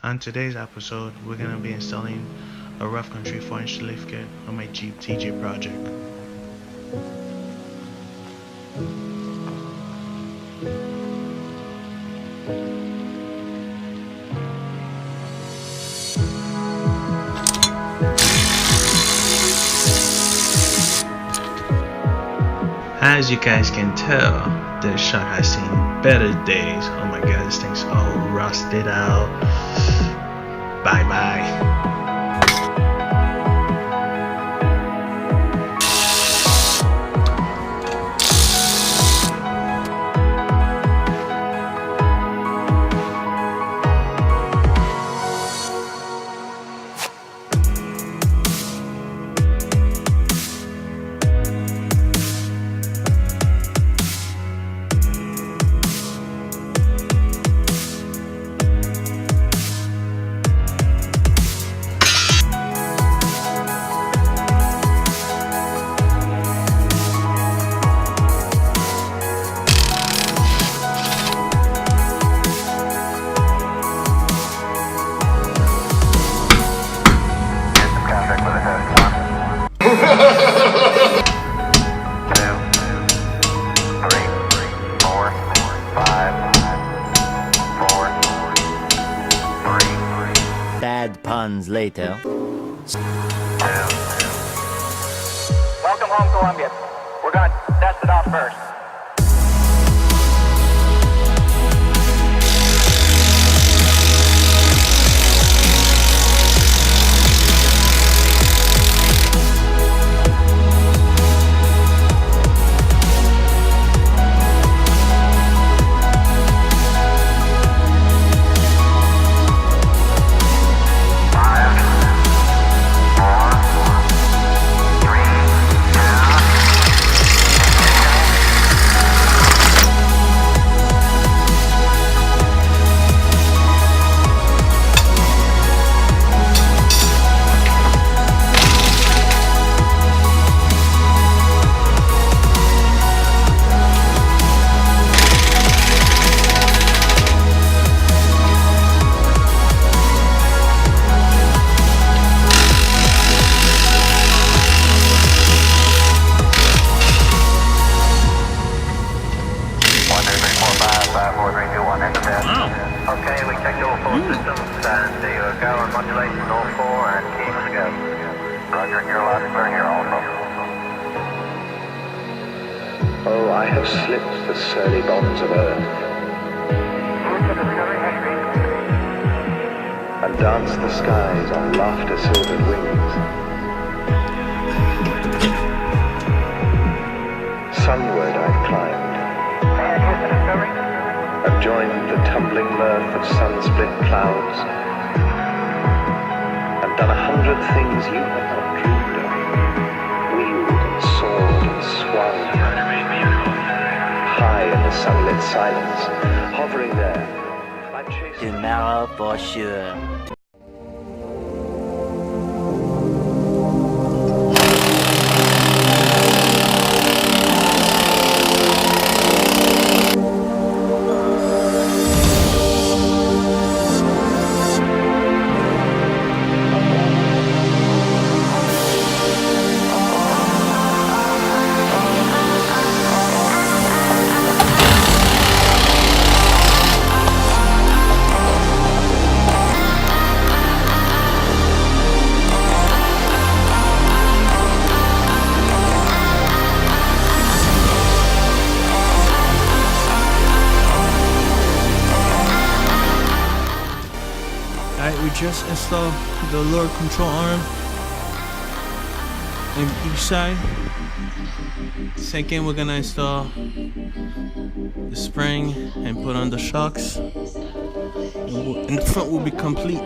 On today's episode, we're going to be installing a rough country 4-inch lift kit on my Jeep TJ project. As you guys can tell, this truck has seen better days. Oh my god, this thing's all rusted out. Bye bye. Bad puns later. Welcome home, Columbia. We're gonna test it out first. Okay, we checked all four systems and there you go, and modulation all four and keep us go. Roger, you're allowed to clear here also. Oh, I have slipped the surly bonds of earth and danced the skies on laughter-silvered wings. Sunward I've climbed and joined the tumbling mirth of sun-split clouds and done 100 things you have not dreamed of, wheeled and soared and swung high in the sunlit silence, hovering there. I've chased Tomorrow for sure. Alright, we just installed the lower control arm on each side. Second, we're gonna install the spring and put on the shocks. And the front will be complete.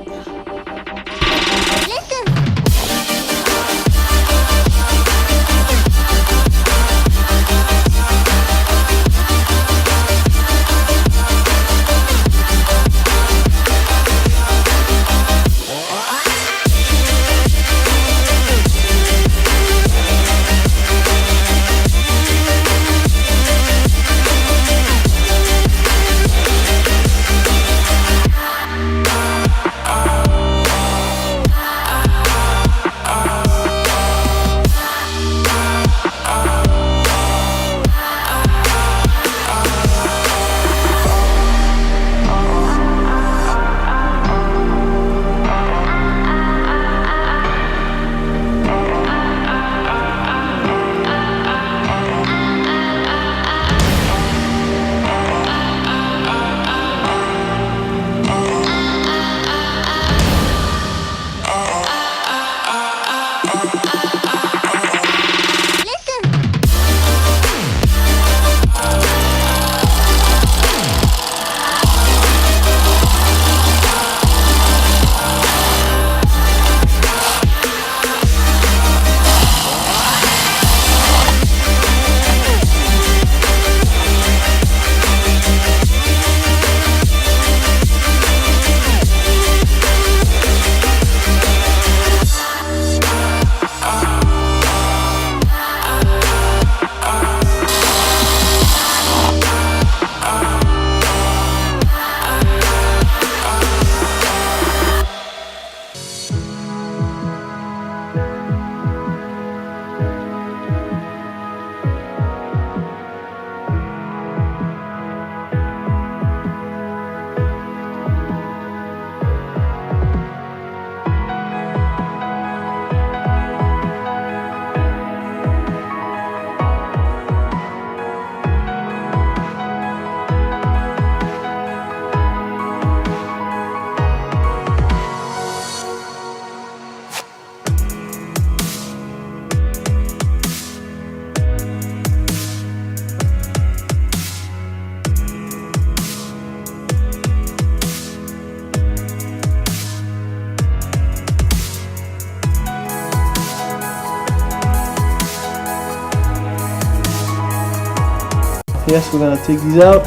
yes, we're gonna take these out.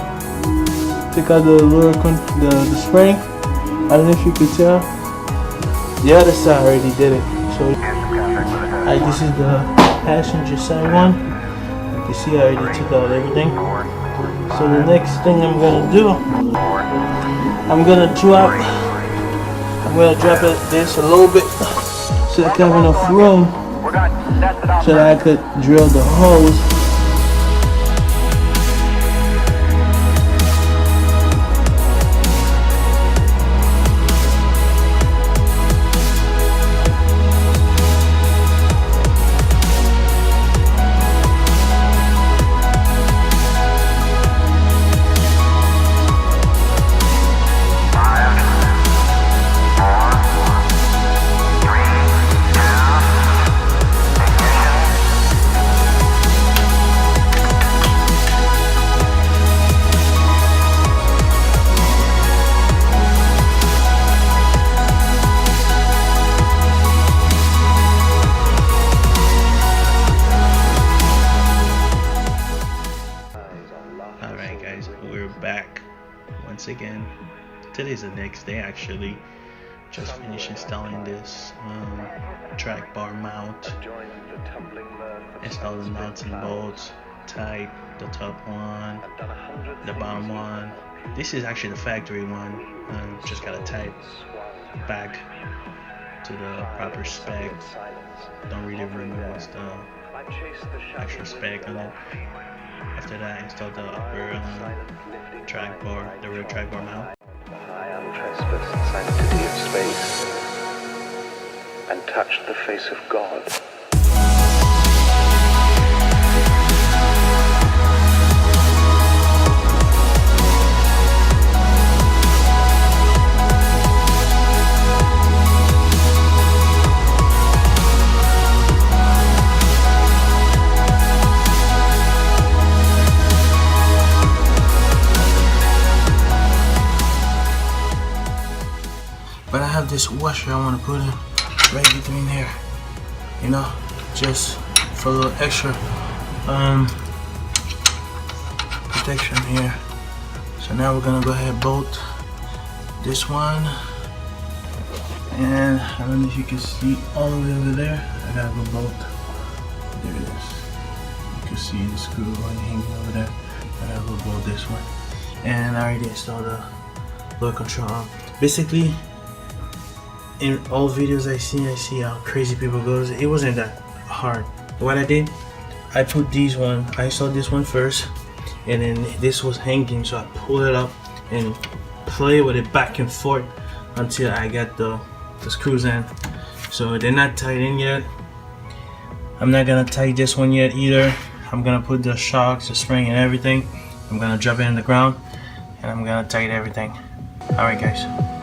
Take out the the spring. I don't know if you could tell. The other side already did it. So this is the passenger side one. You can see I already took out everything. So the next thing I'm gonna do, I'm gonna drop this a little bit so I can have enough room so that I could drill the holes. Alright guys, we're back once again. Today's the next day actually. Just finished installing this track bar mount. Install the nuts and bolts, tight the top one, the bottom one. This is actually the factory one. Just gotta type back to the proper spec. Don't really remember what's the actual spec on it. After that, install the upper track bar, the rear track bar mount. I untrespassed sanctity of space and touched the face of God. But I have this washer I want to put in right between here, you know, just for a little extra protection here. So now we're gonna go ahead and bolt this one, and I don't know if you can see all the way over there. I gotta go bolt. There it is. You can see the screw hanging over there. I gotta go bolt this one, and I already installed the load control. Basically, in all videos I see how crazy people go. It wasn't that hard. What I did, I put these one, I saw this one first, and then this was hanging, so I pulled it up and play with it back and forth until I got the screws in. So they're not tied in yet. I'm not gonna tie this one yet either. I'm gonna put the shocks, the spring and everything. I'm gonna drop it in the ground and I'm gonna tighten everything. Alright guys.